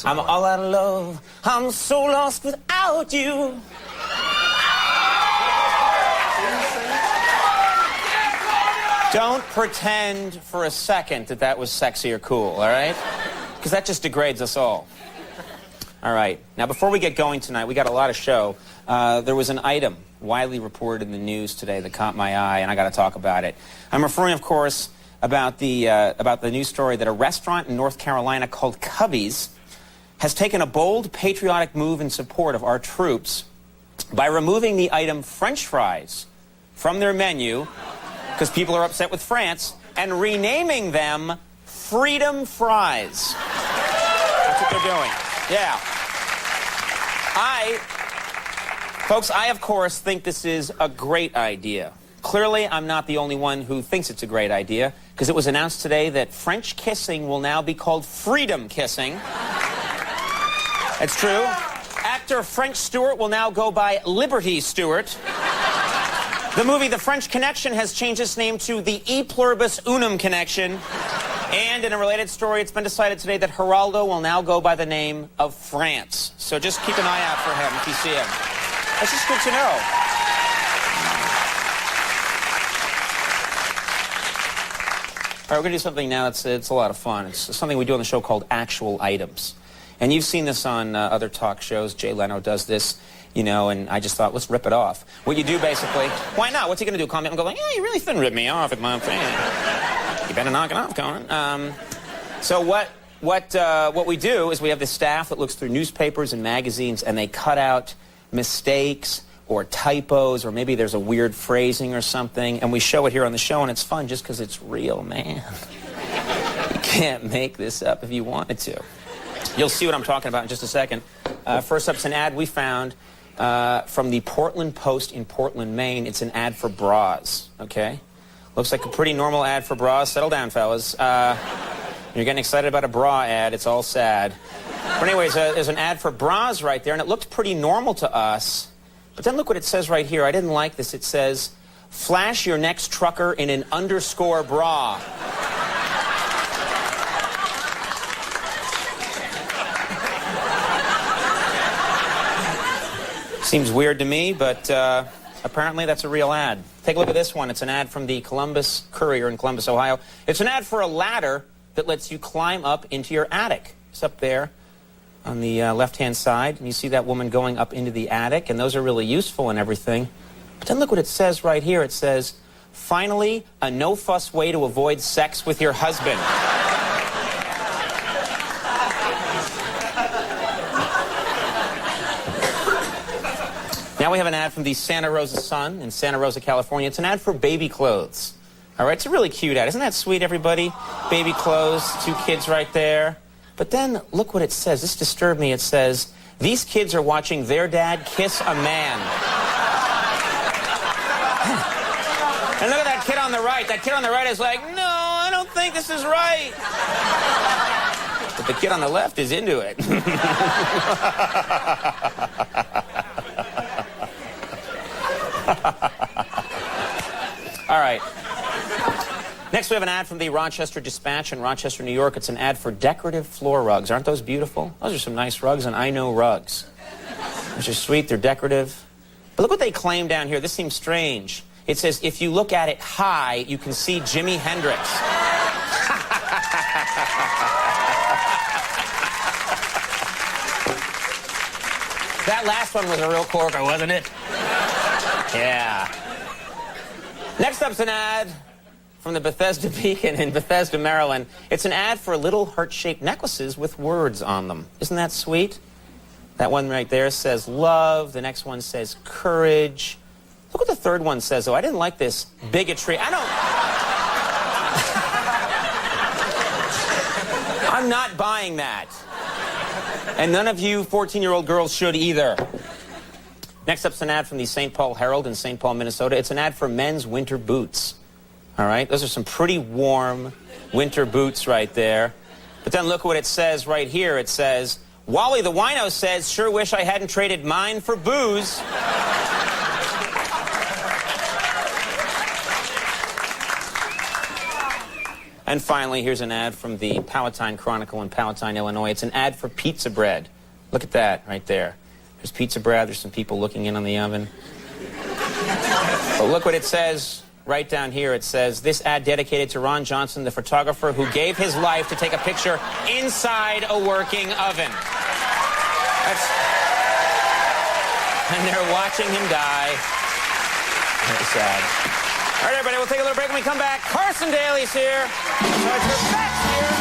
I'm all out of love. I'm so lost without you. Don't pretend for a second that that was sexy or cool, all right? Because that just degrades us all. All right. Now, before we get going tonight, we got a lot of show. There was an item widely reported in the news today that caught my eye, and I got to talk about it. I'm referring, of course, about the news story that a restaurant in North Carolina called Cubby's has taken a bold patriotic move in support of our troops by removing the item French fries from their menu, because people are upset with France, and renaming them Freedom Fries. That's what they're doing. Yeah. Folks, I, of course, think this is a great idea. Clearly, I'm not the only one who thinks it's a great idea, because it was announced today that French kissing will now be called freedom kissing. It's true. Actor French Stewart will now go by Liberty Stewart. The movie The French Connection has changed its name to the E Pluribus Unum Connection. And in a related story, it's been decided today that Geraldo will now go by the name of France. So just keep an eye out for him if you see him. That's just good to know. All right, we're going to do something now that's a lot of fun. It's something we do on the show called Actual Items. And you've seen this on other talk shows. Jay Leno does this, you know, and I just thought, let's rip it off. What you do, basically, why not? What's he going to do? Call me up and go like, yeah, you really couldn't rip me off at my fan. You better knock it off, Conan. So what we do is we have this staff that looks through newspapers and magazines, and they cut out mistakes or typos, or maybe there's a weird phrasing or something, and we show it here on the show, and it's fun just because it's real, man. You can't make this up if you wanted to. You'll see what I'm talking about in just a second. First up's an ad we found from the Portland Post in Portland, Maine. It's an ad for bras, okay? Looks like a pretty normal ad for bras. Settle down, fellas. You're getting excited about a bra ad. It's all sad. But anyways, there's an ad for bras right there, and it looked pretty normal to us. But then look what it says right here. I didn't like this. It says, flash your next trucker in an underscore bra. Seems weird to me, but apparently that's a real ad. Take a look at this one. It's an ad from the Columbus Courier in Columbus, Ohio. It's an ad for a ladder that lets you climb up into your attic. It's up there on the left-hand side, and you see that woman going up into the attic, and those are really useful and everything. But then look what it says right here. It says, finally, a no-fuss way to avoid sex with your husband. Now we have an ad from the Santa Rosa Sun in Santa Rosa, California. It's an ad for baby clothes. All right, it's a really cute ad. Isn't that sweet, everybody? Baby clothes, 2 kids right there. But then look what it says. This disturbed me. It says, these kids are watching their dad kiss a man. And look at that kid on the right. That kid on the right is like, no, I don't think this is right. But the kid on the left is into it. All right. Next, we have an ad from the Rochester Dispatch in Rochester, New York. It's an ad for decorative floor rugs. Aren't those beautiful? Those are some nice rugs, and I know rugs. Those are sweet. They're decorative. But look what they claim down here. This seems strange. It says, if you look at it high, you can see Jimi Hendrix. That last one was a real corker, wasn't it? Yeah. Next up's an ad from the Bethesda Beacon in Bethesda, Maryland. It's an ad for little heart-shaped necklaces with words on them. Isn't that sweet? That one right there says love. The next one says courage. Look what the third one says, though. I didn't like this. Bigotry. I'm not buying that. And none of you 14-year-old girls should either. Next up's an ad from the St. Paul Herald in St. Paul, Minnesota. It's an ad for men's winter boots. All right? Those are some pretty warm winter boots right there. But then look what it says right here. It says, Wally the wino says, sure wish I hadn't traded mine for booze. And finally, here's an ad from the Palatine Chronicle in Palatine, Illinois. It's an ad for pizza bread. Look at that right there. There's pizza bread. There's some people looking in on the oven. But look what it says right down here. It says, this ad dedicated to Ron Johnson, the photographer who gave his life to take a picture inside a working oven. And they're watching him die. Very sad. All right, everybody, we'll take a little break. When we come back, Carson Daly's here. Sergeant Betts here.